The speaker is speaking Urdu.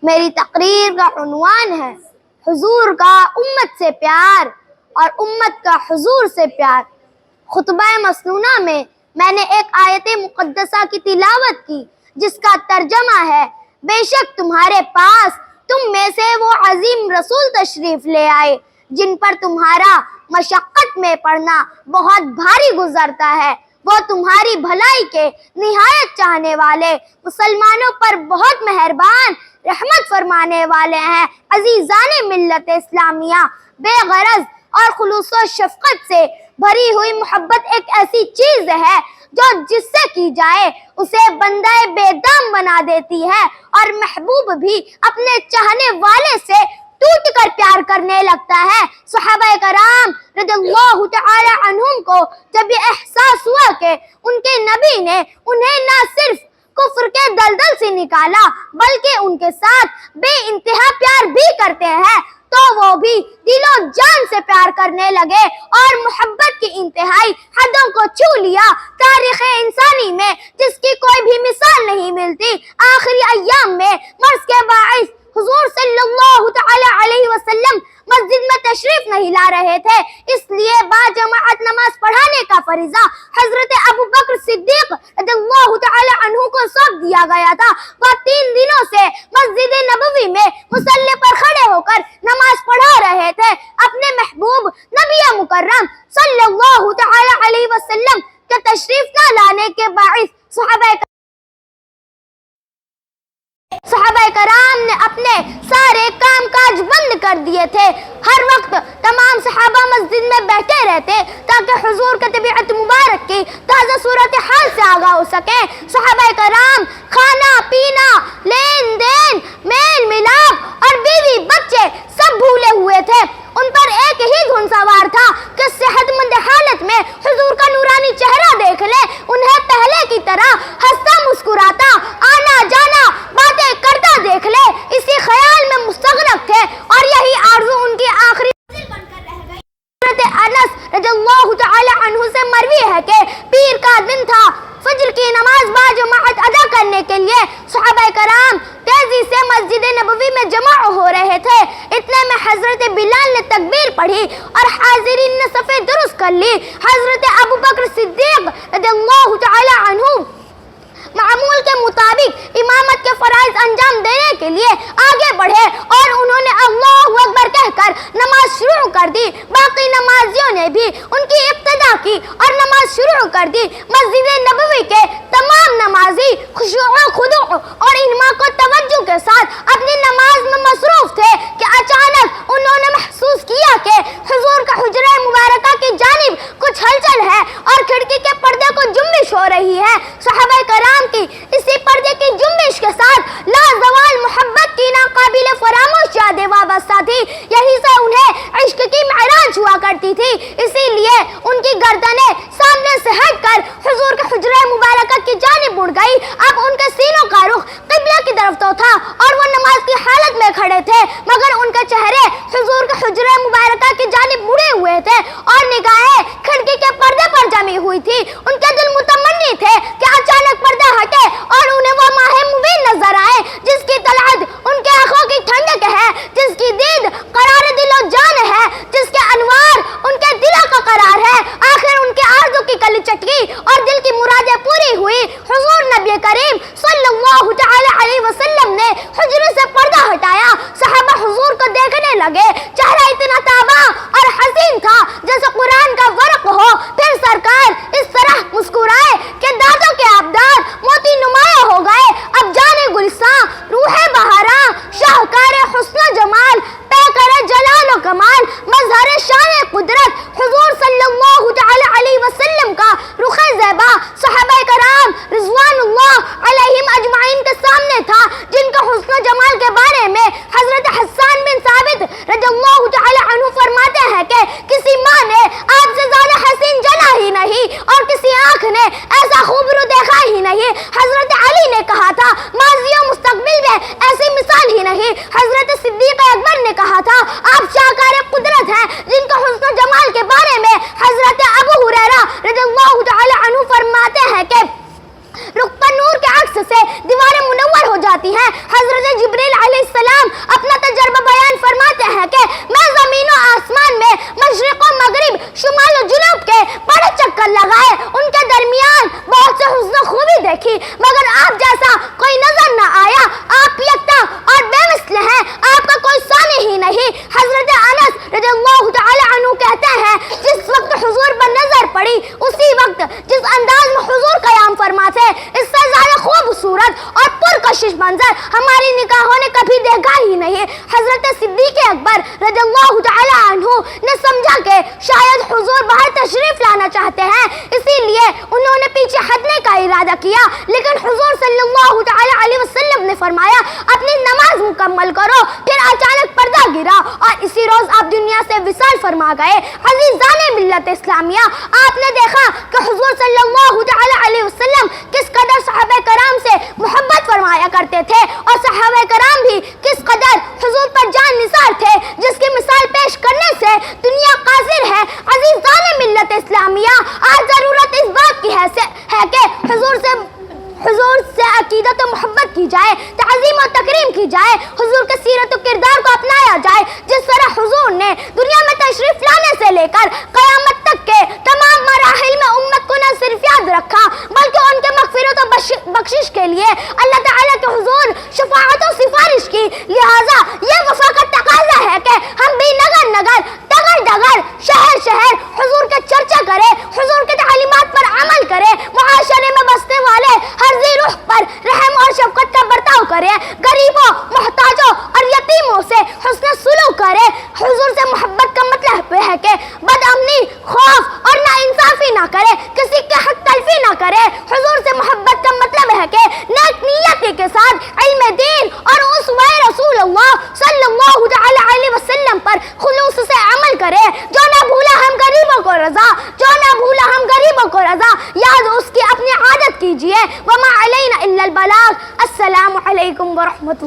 میری تقریر کا عنوان ہے حضور کا امت سے پیار اور امت کا حضور سے پیار۔ خطبہ مسنونہ میں نے ایک آیت مقدسہ کی تلاوت کی جس کا ترجمہ ہے، بے شک تمہارے پاس تم میں سے وہ عظیم رسول تشریف لے آئے جن پر تمہارا مشقت میں پڑنا بہت بھاری گزرتا ہے۔ وہ تمہاری بھلائی کے نہایت چاہنے والے، مسلمانوں پر بہت مہربان، رحمت فرمانے والے ہیں۔ عزیزان ملت اسلامیہ، بے غرض اور خلوص و شفقت سے بھری ہوئی محبت ایک ایسی چیز ہے جو جس سے کی جائے اسے بندہ بے دام بنا دیتی ہے، اور محبوب بھی اپنے چاہنے والے سے ٹوٹ کر پیار کرنے لگتا ہے۔ صحابہ کرام رضی اللہ تعالی عنہم کو جب یہ احساس ہوا کہ ان کے نبی نے انہیں نہ صرف کفر کے دلدل سے نکالا بلکہ ان کے ساتھ بے انتہا پیار بھی کرتے ہیں، تو وہ بھی دل و جان سے پیار کرنے لگے اور محبت کی انتہائی حدوں کو چھو لیا۔ تاریخ انسانی میں جس کی کوئی بھی مثال نہیں ملتی، آخری ایام میں مرض کے باعث حضور صلی اللہ تعالی علیہ وسلم مسجد میں تشریف نہیں لا رہے تھے، اس لیے با جماعت نماز پڑھانے کا فریضہ حضرت ابو بکر صدیق رضی اللہ تعالی عنہ کو سونپ دیا گیا تھا۔ وہ 3 دنوں سے مسجد نبوی میں مصلی پر کھڑے ہو کر نماز پڑھا رہے تھے۔ اپنے محبوب نبی مکرم صلی اللہ تعالی علیہ وسلم کے تشریف نہ لانے کے باعث صحابہ کرام نے اپنے سارے کام کاج بند کر دیے تھے۔ ہر وقت تمام صحابہ مسجد میں بیٹھے رہتے تاکہ حضور کے طبیعت مبارک کی تازہ صورتحال سے آگاہ ہو سکے۔ صحابہ کرام کھانا پینا، لین دین، میل ملاپ اور بیوی بچے سب بھولے ہوئے تھے۔ ان پر ایک ہی دھن سوار تھا کہ صحت مند حالت میں حضور کا نورانی چہرہ دیکھ لے، انہیں پہلے کی طرح ہنستا مسکراتا، آنا جانا، باتیں کرتا دیکھ لے، اسی خیال میں مستغرق تھے اور یہی آرزو ان کی آخری بن کر رہ گئی۔ حضرت انس رضی اللہ تعالی عنہ سے مروی ہے کہ پیر کا دن تھا، فجر کی نماز با جماعت ادا کرنے کے لیے صحابہ کرام تیزی سے مسجد نبوی میں جمع ہو رہے تھے۔ اتنے میں حضرت بلال نے تکبیر پڑھی اور حاضرین نے صفیں درست کر لی۔ حضرت ابو بکر صدیق رضی اللہ تعالی عنہ معمول کے مطابق امامت کے فرائض انجام دینے کے لیے آگے بڑھے اور انہوں نے اللہ اکبر کہہ کر نماز شروع کر دی۔ باقی نمازیوں نے بھی ان کی اقتدا کی اور نماز شروع کر دی۔ مسجد نبوی کے تمام نمازی خشوع و خضوع اور انماق و توجہ کے ساتھ اپنی نماز میں مصروف تھے کہ اچانک انہوں نے محسوس کیا کہ حضور کا حجرہ مبارکہ کی جانب کچھ ہلچل ہے اور کھڑکی کے پردے کو جنبش ہو رہی ہے۔ صحابہ کرام کی اسی پردے کی جنبش کے ساتھ لازوال محبت کی ناقابل فراموش یادیں وابستہ تھی۔ یہی سے انہیں عشق کی معراج ہوا کرتی تھی، اسی لیے ان کی گردنیں سامنے سے ہٹ کر حضور کے حجرہ مبارکہ کی جانب اڑ گئی۔ اب ان کے سینوں کا رخ قبلہ کی طرف تو تھا اور وہ نماز کی حالت میں کھڑے تھے، مگر ان کے چہرے حضور کے حجرہ مبارکہ کی جانب مڑے ہوئے تھے اور نگاہیں کھڑکی کے پردے پر جمی ہوئی تھی۔ ان کے دل متمنی تھے کہ اچانک پردہ ہٹے اور انہیں وہ ماہ مبین نظر آئے جس کی طلعت ان کے آنکھوں کی ٹھنڈک ہے، جس کی دید قرار دل و جان ہے، جس کے انوار ان کے دلوں کا قرار ہے۔ آخر ان کے آرزو کی کلی چٹکی اور دل کی مرادیں پوری ہوئی۔ حضور نبی کریم صلی اللہ تعالی علیہ وسلم نے حجرے سے پردہ ہٹایا، صحابہ حضور کو دیکھنے لگے۔ چہرہ اتنا تاباں اور حسین تھا جیسے قرآن کا ورق ہو۔ پھر سرکار اس طرح مسکرائے کہ دانتوں کے آبدار موتی نمایاں ہو گئے۔ اب جانے گلستاں، روح بہاراں، شاہکار حسن و جمال، پیکر جلال و کمال، مظہر شان قدرت حضور صلی اللہ تعالی علیہ وسلم کا رخ زیبا صحابہ کرام رضوان اللہ علیہم اجمعین کے سامنے تھا، جن کا حسن و جمال کے بارے میں حضرت حسان بن ثابت رضی اللہ تعالی عنہ فرماتے ہیں کہ کسی ماں نے آپ سے زیادہ حسین جنا ہی نہیں اور کسی آنکھ نے ایسا خوبرو دیکھا ہی نہیں۔ حضرت علی نے کہا تھا ماضی و مستقبل میں ایسی مثال ہی نہیں۔ حضرت صدیق اکبر نے کہا تھا آپ شاہکار قدرت ہیں، جن کا حسن و جمال کے بارے میں حضرت ابو ہریرہ رضی اللہ تعالی عنہ فرماتے ہیں کہ رخ پر نور کے عکس سے دیواریں منور ہو جاتی ہیں۔ حضرت جبریل علیہ نگاہوں نے کبھی دیکھا ہی نہیں۔ حضرت صدیق اکبر رضی اللہ تعالی عنہ نے سمجھا کہ شاید حضور باہر تشریف لانا چاہتے ہیں، اسی لیے انہوں نے پیچھے ہٹنے کا ارادہ کیا، لیکن حضور صلی اللہ تعالی علیہ وسلم نے فرمایا اپنی نماز مکمل کرو۔ پھر اچانک پردہ گرا اور اسی روز آپ دنیا سے وصال فرما گئے۔ عزیزان ملت اسلامیہ، آپ نے دیکھا کہ حضور صلی اللہ تعالی علیہ وسلم کس قدر صحابہ کرام سے محبت فرمایا کرتے تھے، اور صحابہ کرام بھی کس قدر حضور پر جان نثار تھے، جس کی مثال پیش کرنے سے دنیا قاصر ہے۔ عزیزان ملت اسلامیہ، آج ضرورت اس بات کی ہے کہ حضور سے عقیدت و محبت کی جائے، تعظیم و تکریم کی جائے، حضور کے سیرت و کردار کو اپنایا جائے، جس طرح حضور نے دنیا میں تشریف لانے سے لے کر قیامت تک کے تمام مراحل میں امت کو نہ صرف یاد رکھا بلکہ ان کے مغفرت و بخشش کے لیے اللہ تعالیٰ کے حضور شفاعت و سفارش کی۔ لہٰذا یہ وفا کا تقاضا ہے کہ ہم بھی نگر نگر، ڈگر ڈگر، شہر شہر حضور کے چرچا کریں، حضور کے تعلیمات پر عمل کریں، معاشرے میں بسنے والے ہر ذی روح پر رحم اور شفقت کا برتاؤ کریں، غریبوں، محتاجوں اور یتیموں سے حسن سلوک کریں۔ حضور سے محبت کا مطلب ہے کہ بدامنی، خوف اور ناانصافی نہ کرے، کسی کے حق تلفی نہ کرے۔ حضور سے محبت کا مطلب ہے کہ نیک نیتی کے ساتھ علم دین اور اسوہ رسول اللہ صلی اللہ تعالی علیہ وسلم پر خلوص سے عمل کرے۔ جو نہ بھولا ہم غریبوں کو رضا، جو نہ بھولا ہم غریبوں کو رضا، یاد اس کی اپنی عادت کیجئے۔ وما علینا الا البلاغ۔ السلام علیکم ورحمۃ اللہ۔